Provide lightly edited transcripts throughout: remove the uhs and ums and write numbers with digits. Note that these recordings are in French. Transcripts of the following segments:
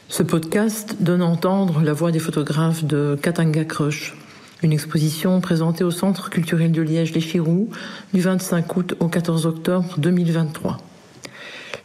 Ce podcast donne à entendre la voix des photographes de Katanga Crush, une exposition présentée au Centre culturel de Liège Les Chirous du 25 août au 14 octobre 2023.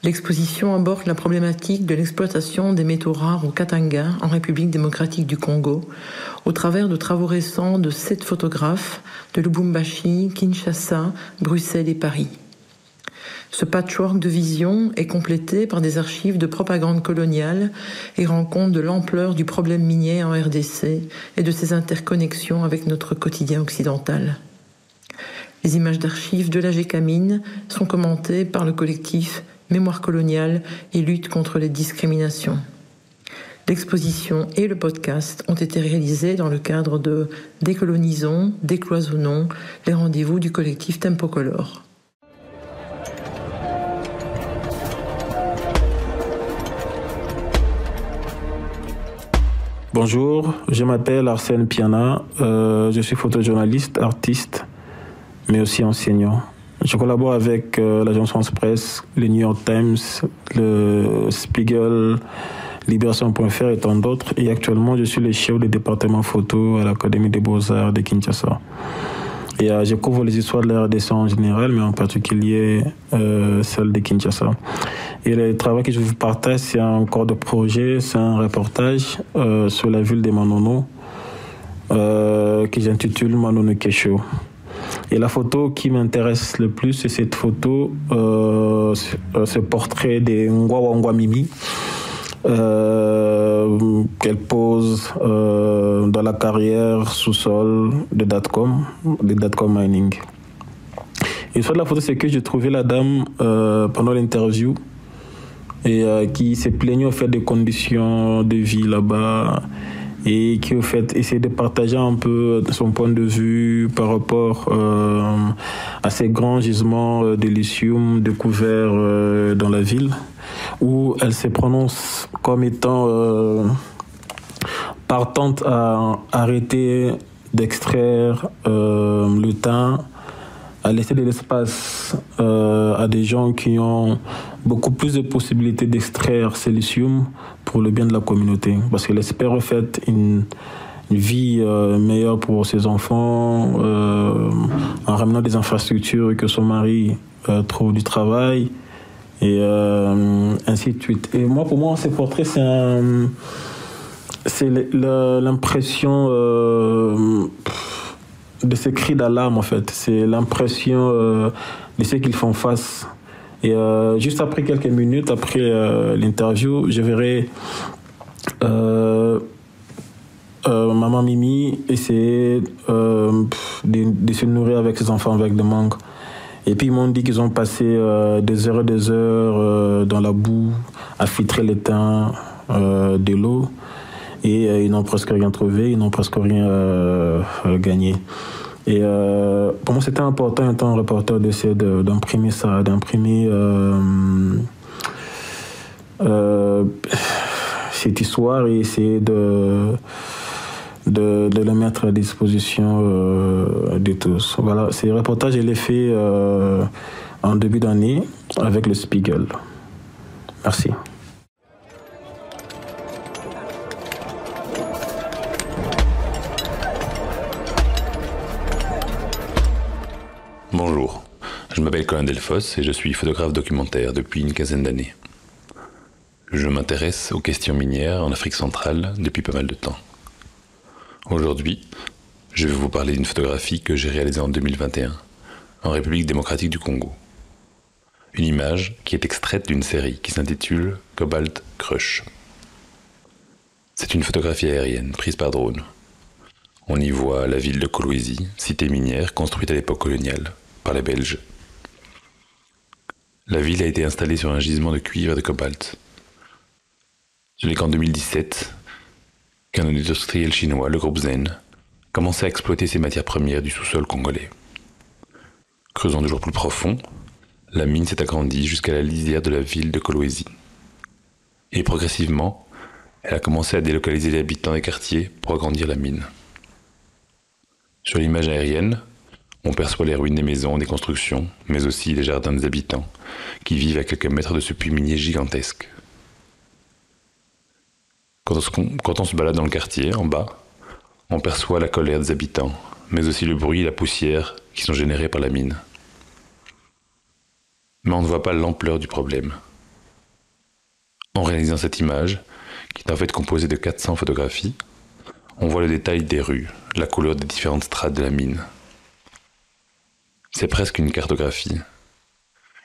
L'exposition aborde la problématique de l'exploitation des métaux rares au Katanga, en République démocratique du Congo, au travers de travaux récents de 7 photographes de Lubumbashi, Kinshasa, Bruxelles et Paris. Ce patchwork de vision est complété par des archives de propagande coloniale et rend compte de l'ampleur du problème minier en RDC et de ses interconnexions avec notre quotidien occidental. Les images d'archives de la GECAMINE sont commentées par le collectif Mémoire coloniale et lutte contre les discriminations. L'exposition et le podcast ont été réalisés dans le cadre de Décolonisons, décloisonnons, les rendez-vous du collectif Tempocolor. Bonjour, je m'appelle Arsène Piana, je suis photojournaliste, artiste, mais aussi enseignant. Je collabore avec l'agence France Presse, le New York Times, le Spiegel, Libération.fr et tant d'autres. Et actuellement, je suis le chef du département photo à l'Académie des Beaux-Arts de Kinshasa. Et je couvre les histoires de la RDC en général, mais en particulier celle de Kinshasa. Et le travail que je vous partage, c'est un corps de projet, c'est un reportage sur la ville de Manono que j'intitule Manono Kesho. Et la photo qui m'intéresse le plus, c'est cette photo, ce portrait de Ngwa Mimi, qu'elle pose dans la carrière sous-sol de Datcom Mining. Et sur la photo, c'est que j'ai trouvé la dame pendant l'interview et qui s'est plaignue au fait des conditions de vie là-bas et qui au fait essaie de partager un peu son point de vue par rapport à ces grands gisements de lithium découverts dans la ville, où elle se prononce comme étant partante à arrêter d'extraire le tin, à laisser de l'espace à des gens qui ont beaucoup plus de possibilités d'extraire ce lithium pour le bien de la communauté. Parce qu'elle espère en fait une vie meilleure pour ses enfants en ramenant des infrastructures, que son mari trouve du travail et ainsi de suite. Et moi, pour moi, ce portrait, c'est l'impression de ces cris d'alarme, en fait. C'est l'impression de ce qu'ils font face. Et juste après quelques minutes, après l'interview, je verrai maman Mimi essayer de se nourrir avec ses enfants avec des mangues. Et puis ils m'ont dit qu'ils ont passé des heures et des heures dans la boue à filtrer le thym de l'eau. Et ils n'ont presque rien trouvé, ils n'ont presque rien gagné. Et pour moi, c'était important, en tant que reporter, d'essayer d'imprimer ça, d'imprimer cette histoire et essayer de le mettre à disposition de tous. Voilà, ce reportage, je l'ai fait en début d'année avec le Spiegel. Merci. Bonjour, je m'appelle Colin Delfosse et je suis photographe documentaire depuis une quinzaine d'années. Je m'intéresse aux questions minières en Afrique centrale depuis pas mal de temps. Aujourd'hui, je vais vous parler d'une photographie que j'ai réalisée en 2021 en République démocratique du Congo. Une image qui est extraite d'une série qui s'intitule Cobalt Crush. C'est une photographie aérienne prise par drone. On y voit la ville de Kolwezi, cité minière construite à l'époque coloniale par les Belges. La ville a été installée sur un gisement de cuivre et de cobalt. Ce n'est qu'en 2017 qu'un industriel chinois, le groupe Zen, commençait à exploiter ces matières premières du sous-sol congolais. Creusant toujours plus profond, la mine s'est agrandie jusqu'à la lisière de la ville de Kolwezi. Et progressivement, elle a commencé à délocaliser les habitants des quartiers pour agrandir la mine. Sur l'image aérienne, on perçoit les ruines des maisons, des constructions, mais aussi les jardins des habitants, qui vivent à quelques mètres de ce puits minier gigantesque. Quand on se balade dans le quartier, en bas, on perçoit la colère des habitants, mais aussi le bruit et la poussière qui sont générés par la mine. Mais on ne voit pas l'ampleur du problème. En réalisant cette image, qui est en fait composée de 400 photographies, on voit le détail des rues, la couleur des différentes strates de la mine. C'est presque une cartographie.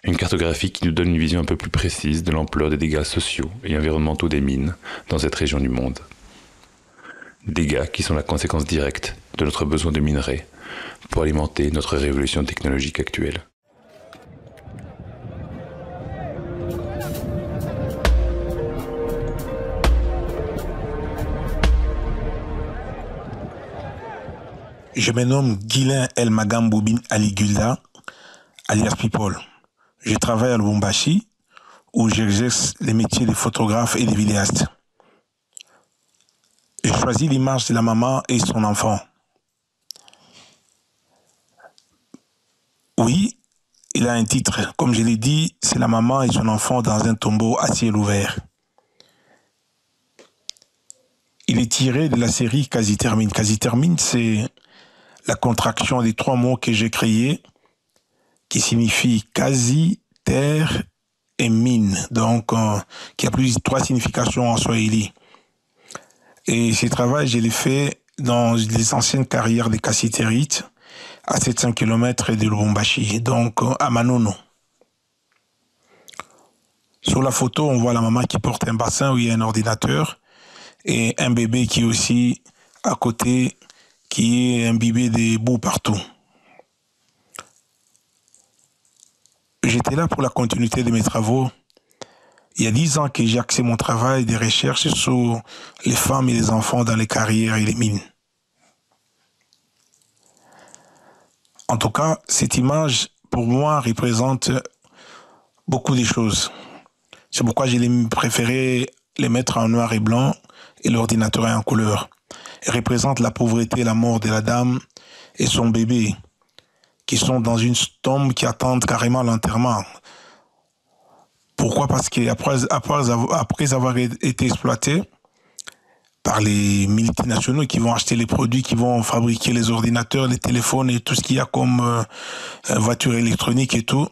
Une cartographie qui nous donne une vision un peu plus précise de l'ampleur des dégâts sociaux et environnementaux des mines dans cette région du monde. Dégâts qui sont la conséquence directe de notre besoin de minerais pour alimenter notre révolution technologique actuelle. Je me nomme Guilain El Magambo Bin Ali Gulda, alias People. Je travaille à Lubumbashi, où j'exerce les métiers de photographe et de vidéaste. J'ai choisi l'image de la maman et son enfant. Oui, il a un titre. Comme je l'ai dit, c'est la maman et son enfant dans un tombeau à ciel ouvert. Il est tiré de la série Quasi Termine. Quasi Termine, c'est la contraction des 3 mots que j'ai créés, qui signifie quasi, terre et mine, donc qui a 3 significations en swahili. Et ce travail, je l'ai fait dans les anciennes carrières des cassitérites, à 700 km de Lubumbashi, donc à Manono. Sur la photo, on voit la maman qui porte un bassin où il y a un ordinateur et un bébé qui est aussi à côté, qui est imbibé de boue partout. J'étais là pour la continuité de mes travaux. Il y a 10 ans que j'ai axé mon travail de recherche sur les femmes et les enfants dans les carrières et les mines. En tout cas, cette image, pour moi, représente beaucoup de choses. C'est pourquoi j'ai préféré les mettre en noir et blanc et l'ordinateur est en couleur. Elle représente la pauvreté et la mort de la dame et son bébé, qui sont dans une tombe qui attendent carrément l'enterrement. Pourquoi? Parce qu'après avoir été exploités par les multinationaux qui vont acheter les produits, qui vont fabriquer les ordinateurs, les téléphones et tout ce qu'il y a comme voitures électroniques et tout,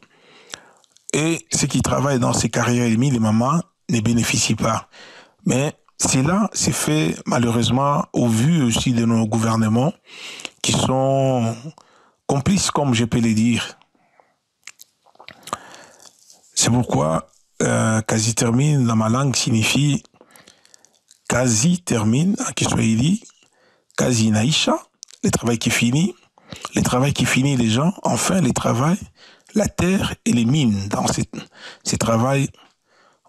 et ceux qui travaillent dans ces carrières et mines, les mamans, ne bénéficient pas. Mais cela s'est fait malheureusement au vu aussi de nos gouvernements qui sont complices, comme je peux le dire. C'est pourquoi quasi termine dans ma langue signifie quasi termine en kiswahili, quasi naisha, le travail qui finit. Le travail qui finit, les gens, enfin le travail, la terre et les mines. Dans ces travails,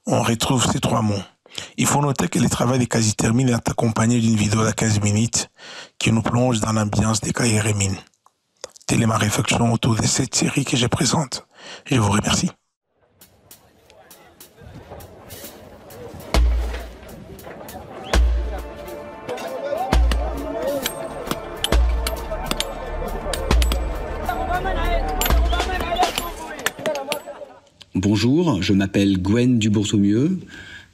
on retrouve ces 3 mots. Il faut noter que le travail de quasi termine est accompagné d'une vidéo de 15 minutes qui nous plonge dans l'ambiance des carrières et mines. Telle est ma réflexion autour de cette série que je présente. Je vous remercie. Bonjour, je m'appelle Gwen Dubourg-Mieux,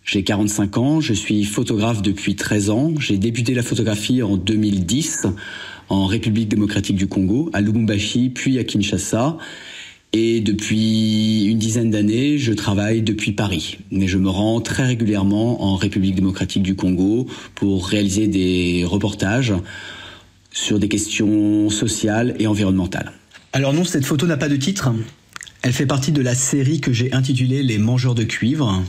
j'ai 45 ans, je suis photographe depuis 13 ans. J'ai débuté la photographie en 2010 en République démocratique du Congo, à Lubumbashi, puis à Kinshasa. Et depuis une dizaine d'années, je travaille depuis Paris. Mais je me rends très régulièrement en République démocratique du Congo pour réaliser des reportages sur des questions sociales et environnementales. Alors non, cette photo n'a pas de titre. Elle fait partie de la série que j'ai intitulée « Les mangeurs de cuivre ».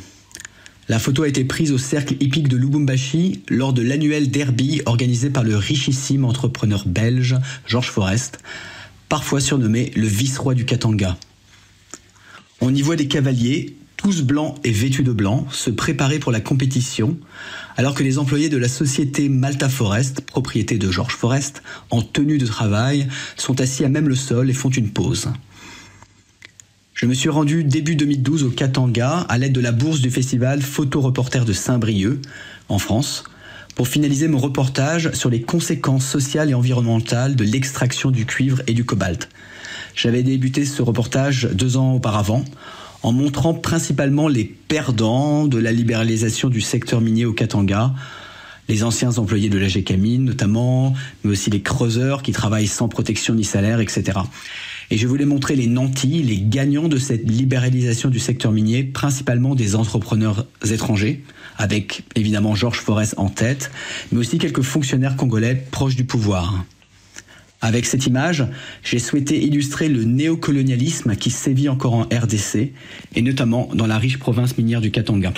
La photo a été prise au cercle hippique de Lubumbashi lors de l'annuel derby organisé par le richissime entrepreneur belge Georges Forest, parfois surnommé le vice-roi du Katanga. On y voit des cavaliers, tous blancs et vêtus de blanc, se préparer pour la compétition, alors que les employés de la société Malta Forest, propriété de Georges Forest, en tenue de travail, sont assis à même le sol et font une pause. Je me suis rendu début 2012 au Katanga à l'aide de la bourse du festival Photo-Reporter de Saint-Brieuc, en France, pour finaliser mon reportage sur les conséquences sociales et environnementales de l'extraction du cuivre et du cobalt. J'avais débuté ce reportage 2 ans auparavant, en montrant principalement les perdants de la libéralisation du secteur minier au Katanga, les anciens employés de la Gécamine notamment, mais aussi les creuseurs qui travaillent sans protection ni salaire, etc. Et je voulais montrer les nantis, les gagnants de cette libéralisation du secteur minier, principalement des entrepreneurs étrangers, avec évidemment Georges Forest en tête, mais aussi quelques fonctionnaires congolais proches du pouvoir. Avec cette image, j'ai souhaité illustrer le néocolonialisme qui sévit encore en RDC, et notamment dans la riche province minière du Katanga.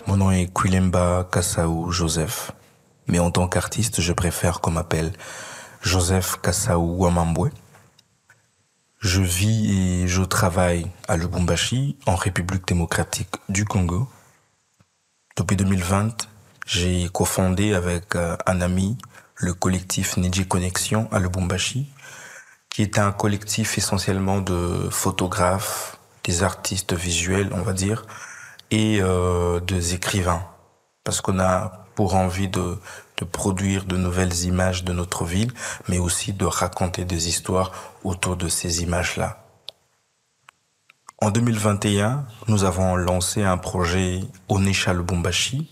Mon nom est Kwilemba Kassaou Joseph, mais en tant qu'artiste, je préfère qu'on m'appelle Joseph Kassaou Wamambwe. Je vis et je travaille à Lubumbashi, en République démocratique du Congo. Depuis 2020, j'ai cofondé avec un ami le collectif Nidji Connexion à Lubumbashi, qui est un collectif essentiellement de photographes, des artistes visuels, on va dire, et des écrivains. Parce qu'on a pour envie de produire de nouvelles images de notre ville, mais aussi de raconter des histoires autour de ces images-là. En 2021, nous avons lancé un projet Onesha Lubumbashi,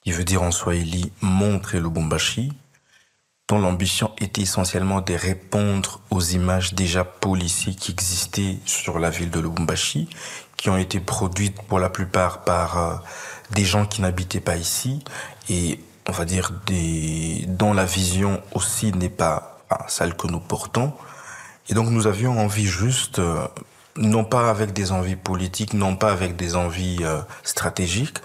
qui veut dire en swahili « montrer Lubumbashi », dont l'ambition était essentiellement de répondre aux images déjà policières qui existaient sur la ville de Lubumbashi, qui ont été produites pour la plupart par des gens qui n'habitaient pas ici, et on va dire dont la vision aussi n'est pas celle que nous portons. Et donc nous avions envie juste, non pas avec des envies politiques, non pas avec des envies stratégiques,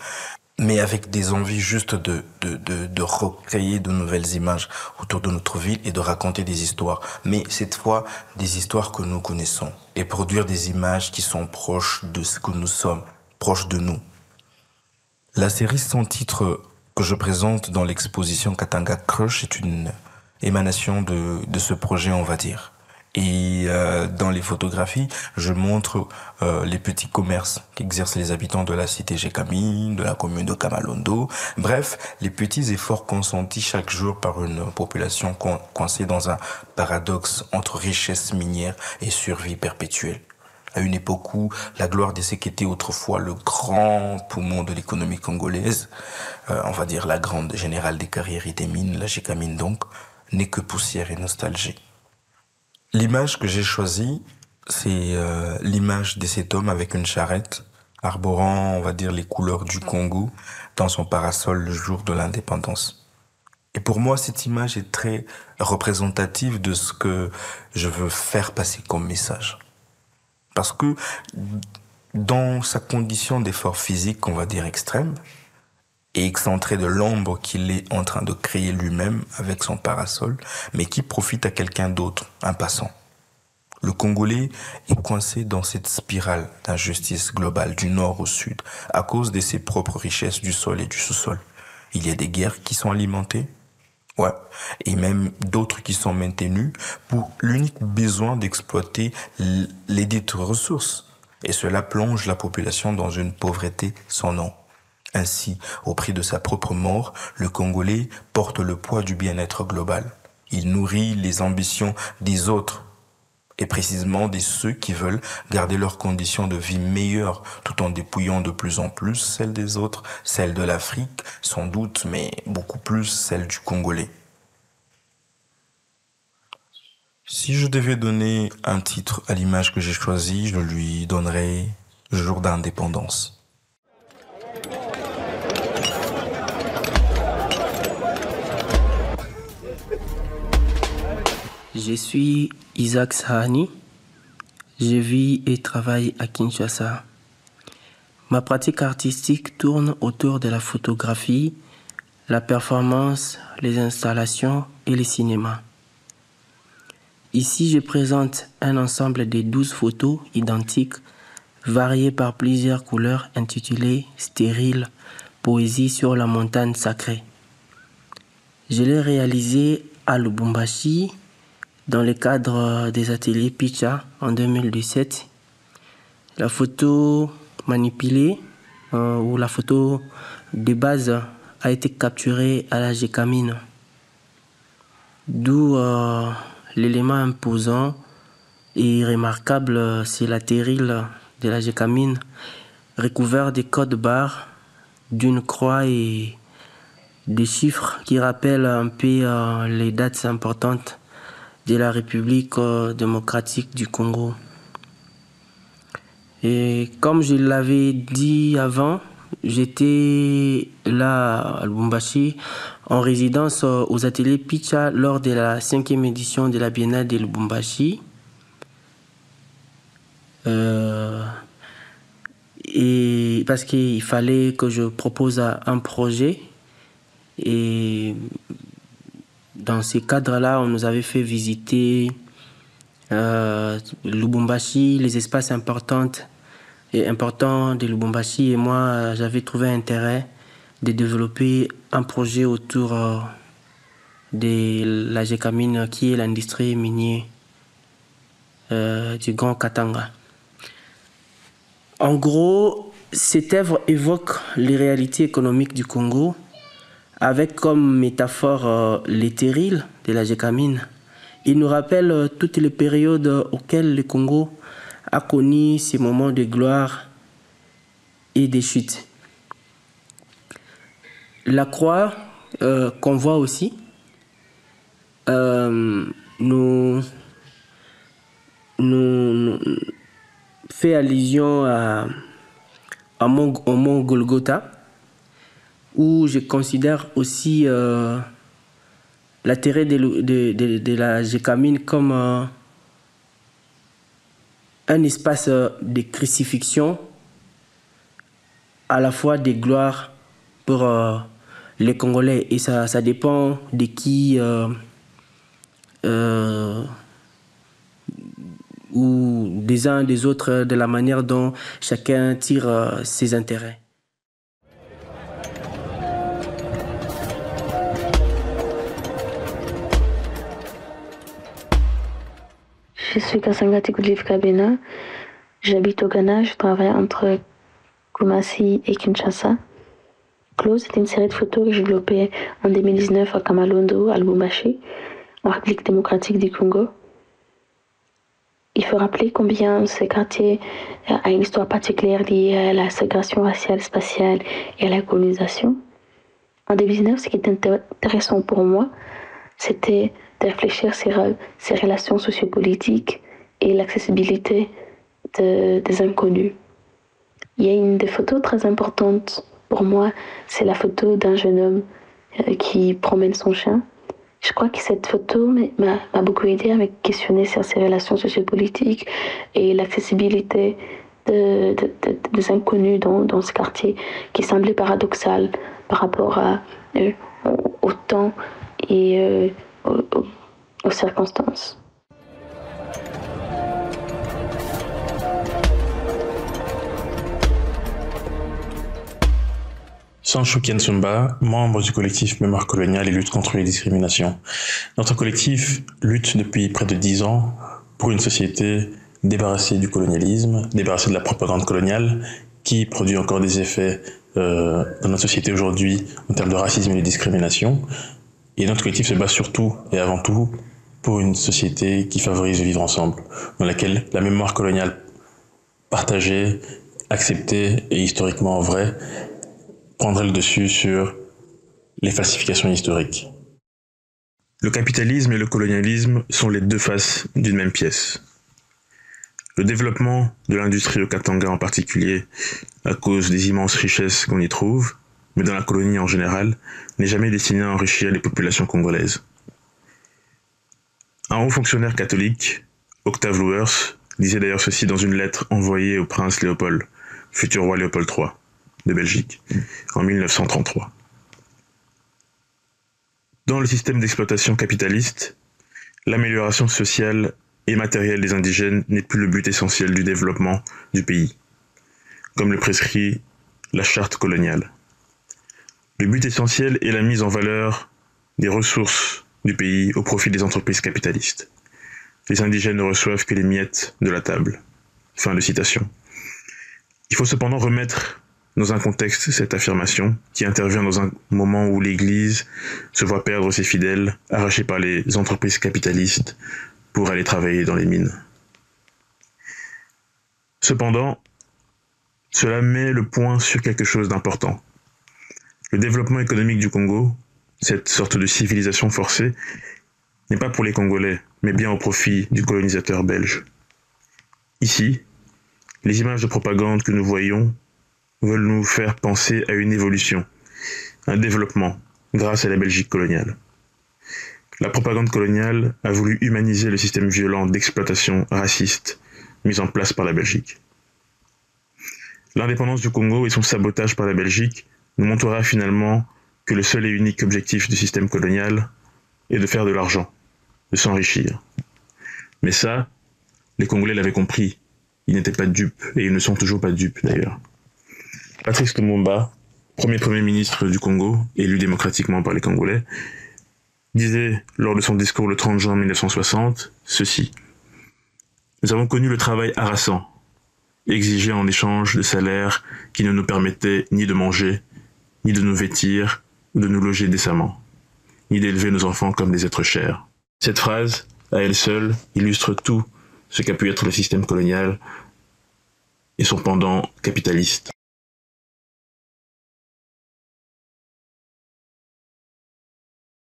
mais avec des envies juste de recréer de nouvelles images autour de notre ville et de raconter des histoires. Mais cette fois, des histoires que nous connaissons et produire des images qui sont proches de ce que nous sommes, proches de nous. La série sans titre que je présente dans l'exposition Katanga Crush est une émanation de ce projet, on va dire. Et dans les photographies, je montre les petits commerces qu'exercent les habitants de la cité Gécamine, de la commune de Kamalondo. Bref, les petits efforts consentis chaque jour par une population coincée dans un paradoxe entre richesse minière et survie perpétuelle. À une époque où la gloire de ce qui était autrefois le grand poumon de l'économie congolaise, on va dire la grande générale des carrières et des mines, la Gécamine donc, n'est que poussière et nostalgie. L'image que j'ai choisie, c'est l'image de cet homme avec une charrette, arborant, on va dire, les couleurs du Congo dans son parasol le jour de l'indépendance. Et pour moi, cette image est très représentative de ce que je veux faire passer comme message. Parce que dans sa condition d'effort physique, on va dire extrême, et excentré de l'ombre qu'il est en train de créer lui-même avec son parasol, mais qui profite à quelqu'un d'autre, un passant. Le Congolais est coincé dans cette spirale d'injustice globale du nord au sud à cause de ses propres richesses du sol et du sous-sol. Il y a des guerres qui sont alimentées, ouais, et même d'autres qui sont maintenues pour l'unique besoin d'exploiter les dites ressources. Et cela plonge la population dans une pauvreté sans nom. Ainsi, au prix de sa propre mort, le Congolais porte le poids du bien-être global. Il nourrit les ambitions des autres, et précisément de ceux qui veulent garder leurs conditions de vie meilleures, tout en dépouillant de plus en plus celles des autres, celles de l'Afrique, sans doute, mais beaucoup plus celles du Congolais. Si je devais donner un titre à l'image que j'ai choisie, je lui donnerais « Jour d'indépendance ». Je suis Isaac Sahani. Je vis et travaille à Kinshasa. Ma pratique artistique tourne autour de la photographie, la performance, les installations et le cinéma. Ici, je présente un ensemble de 12 photos identiques, variées par plusieurs couleurs, intitulées « Stérile, poésie sur la montagne sacrée ». Je l'ai réalisé à Lubumbashi, dans le cadre des ateliers Picha en 2017. La photo manipulée, ou la photo de base a été capturé à la Gécamine. D'où l'élément imposant et remarquable, c'est la terrile de la Gécamine, recouvert des codes barres, d'une croix et des chiffres qui rappellent un peu les dates importantes de la République démocratique du Congo. Et comme je l'avais dit avant, j'étais là à Lubumbashi en résidence aux ateliers Picha lors de la 5e édition de la Biennale de Lubumbashi. Et parce qu'il fallait que je propose un projet. Et dans ces cadres-là, on nous avait fait visiter Lubumbashi, les espaces importants de Lubumbashi. Et moi, j'avais trouvé intérêt de développer un projet autour de la Gécamine, qui est l'industrie minière du Grand Katanga. En gros, cette œuvre évoque les réalités économiques du Congo, avec comme métaphore les terrils de la Gécamine. Il nous rappelle toutes les périodes auxquelles le Congo a connu ces moments de gloire et de chute. La croix qu'on voit aussi nous fait allusion au mont Golgotha, où je considère aussi la terre de la Gécamine comme un espace de crucifixion, à la fois de gloire pour les Congolais. Et ça dépend de qui ou des uns des autres, de la manière dont chacun tire ses intérêts. Je suis Kasangati Goudliv Kabena. J'habite au Ghana. Je travaille entre Kumasi et Kinshasa. Close, c'est une série de photos que j'ai développées en 2019 à Kamalondo, à Lubumbashi, en République démocratique du Congo. Il faut rappeler combien ce quartier a une histoire particulière liée à la ségrégation raciale, spatiale et à la colonisation. En 2019, ce qui était intéressant pour moi, c'était de réfléchir sur ces relations sociopolitiques et l'accessibilité des inconnus. Il y a une des photos très importantes pour moi, c'est la photo d'un jeune homme qui promène son chien. Je crois que cette photo m'a beaucoup aidé à me questionner sur ces relations sociopolitiques et l'accessibilité des inconnus dans ce quartier qui semblait paradoxal par rapport au temps et aux circonstances. Sancho Kiensumba, membre du collectif Mémoire coloniale et lutte contre les discriminations. Notre collectif lutte depuis près de 10 ans pour une société débarrassée du colonialisme, débarrassée de la propagande coloniale qui produit encore des effets dans notre société aujourd'hui en termes de racisme et de discrimination. Et notre collectif se bat surtout et avant tout pour une société qui favorise le vivre ensemble, dans laquelle la mémoire coloniale partagée, acceptée et historiquement vraie prendrait le dessus sur les falsifications historiques. Le capitalisme et le colonialisme sont les deux faces d'une même pièce. Le développement de l'industrie au Katanga en particulier, à cause des immenses richesses qu'on y trouve, mais dans la colonie en général, n'est jamais destiné à enrichir les populations congolaises. Un haut fonctionnaire catholique, Octave Louwers, disait d'ailleurs ceci dans une lettre envoyée au prince Léopold, futur roi Léopold III, de Belgique, en 1933. Dans le système d'exploitation capitaliste, l'amélioration sociale et matérielle des indigènes n'est plus le but essentiel du développement du pays, comme le prescrit la charte coloniale. Le but essentiel est la mise en valeur des ressources du pays au profit des entreprises capitalistes. Les indigènes ne reçoivent que les miettes de la table. Fin de citation. Il faut cependant remettre dans un contexte cette affirmation qui intervient dans un moment où l'Église se voit perdre ses fidèles, arrachés par les entreprises capitalistes pour aller travailler dans les mines. Cependant, cela met le point sur quelque chose d'important. Le développement économique du Congo, cette sorte de civilisation forcée, n'est pas pour les Congolais, mais bien au profit du colonisateur belge. Ici, les images de propagande que nous voyons veulent nous faire penser à une évolution, un développement grâce à la Belgique coloniale. La propagande coloniale a voulu humaniser le système violent d'exploitation raciste mis en place par la Belgique. L'indépendance du Congo et son sabotage par la Belgique nous montrera finalement que le seul et unique objectif du système colonial est de faire de l'argent, de s'enrichir. Mais ça, les Congolais l'avaient compris. Ils n'étaient pas dupes, et ils ne sont toujours pas dupes d'ailleurs. Patrice Lumumba, premier ministre du Congo, élu démocratiquement par les Congolais, disait lors de son discours le 30 juin 1960 ceci. « Nous avons connu le travail harassant, exigé en échange de salaires qui ne nous permettaient ni de manger, ni de nous vêtir, ou de nous loger décemment, ni d'élever nos enfants comme des êtres chers. » Cette phrase, à elle seule, illustre tout ce qu'a pu être le système colonial et son pendant capitaliste.